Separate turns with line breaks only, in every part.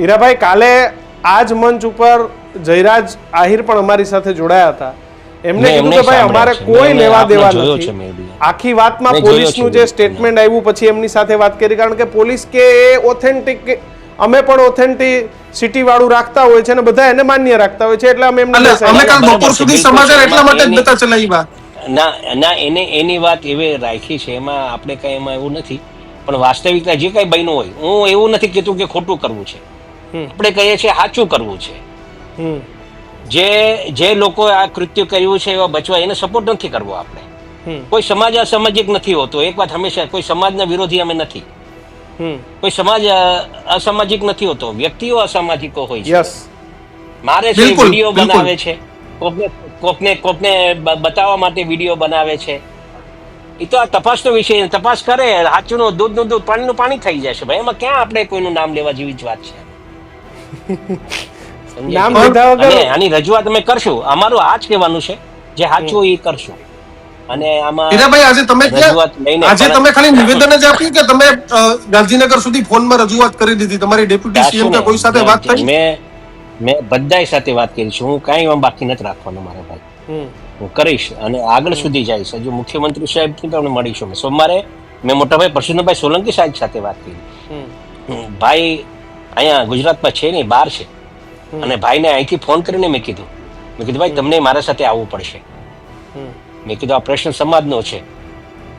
હીરાભાઈ, કાલે આ જ મંચ ઉપર જયરાજ આહિર પણ અમારી સાથે જોડાયા હતા. એમને કીધું કે ભાઈ અમારે કોઈ લેવા દેવા નથી. આખી વાતમાં પોલીસનું જે સ્ટેટમેન્ટ આવ્યું પછી એમની સાથે વાત કરી, કારણ કે પોલીસ કે એ ઓથેન્ટિક, અમે પણ ઓથેન્ટિસિટી વાળું રાખતા હોય છે અને બધા એને માન્ય રાખતા હોય છે, એટલે અમે એમને
કાલ બપોર સુધી સમાચાર એટલા માટે જ નતા ચલાવ્યા.
ના એની વાત એવી રાખી છે, એમાં આપણે કઈ એમાં એવું નથી. પણ વાસ્તવિકતા જે કઈ બન્યું હોય, હું એવું નથી કહેતું કે ખોટું કરવું છે, આપણે કહીએ છીએ સાચું કરવું છે. જે લોકો આ કૃત્ય કર્યું છે એવા બચવા, એને સપોર્ટ નથી કરવો આપણે. કોઈ સમાજ અસામાજિક નથી હોતો, એક વાત હંમેશા, કોઈ સમાજના વિરોધી અમે નથી, કોઈ સમાજ અસામાજિક નથી હોતો, વ્યક્તિઓ અસામાજિકો હોય છે. મારે છે વિડીયો બનાવે છે, કોકને બતાવવા માટે વિડીયો બનાવે છે, એ તો આ તપાસનો વિષય, તપાસ કરે, સાચું દૂધનું દૂધ, પાણીનું પાણી થઈ જશે ભાઈ. એમાં ક્યાં આપણે કોઈનું નામ લેવા જેવી જ વાત છે? આની રજૂઆત અમે કરશું, અમારું આ જ કહેવાનું છે, જે સાચું એ કરશું. અને આમાં
હીરાભાઈ, આજે તમે ખાલી નિવેદન જ આપ્યું કે તમે ગાંધીનગર સુધી ફોનમાં રજૂઆત કરી દીધી? તમારી ડેપ્યુટી સીએમ કે કોઈ સાથે વાત થઈ?
મેં બધાય સાથે વાત કરી છે. હું કાંઈ બાકી નથી રાખવાનો મારા ભાઈ. હું કરીશ અને આગળ સુધી જઈશ. હજુ મુખ્યમંત્રી સાહેબ થી પણ મળીશું. સોમવારે મેં મોટાભાઈ પરશુરામભાઈ સોલંકી સાહેબ સાથે વાત કરી. ભાઈ અહીંયા ગુજરાતમાં છે નહીં, બહાર છે. અને ભાઈને અહીંથી ફોન કરીને મેં કીધું ભાઈ તમને મારા સાથે આવવું પડશે. મેં કીધું આ પ્રશ્ન સમાજનો છે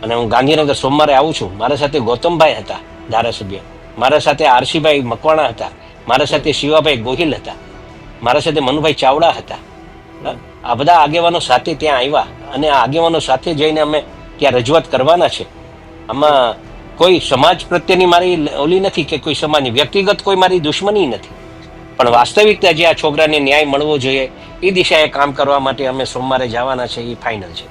અને હું ગાંધીનગર સોમવારે આવું છું. મારા સાથે ગૌતમભાઈ હતા ધારાસભ્ય, મારા સાથે આરસીભાઈ મકવાણા હતા, મારા સાથે શિવાભાઈ ગોહિલ હતા, મારા સાથે મનુભાઈ ચાવડા હતા. આ બધા આગેવાનો સાથે ત્યાં આવ્યા અને આ આગેવાનો સાથે જઈને અમે ત્યાં રજૂઆત કરવાના છે. આમાં કોઈ સમાજ પ્રત્યેની મારી ઓલી નથી કે કોઈ સમાજની વ્યક્તિગત કોઈ મારી દુશ્મની નથી, પણ વાસ્તવિકતા જે આ છોકરાને ન્યાય મળવો જોઈએ એ દિશાએ કામ કરવા માટે અમે સોમવારે જવાના છે, એ ફાઇનલ છે.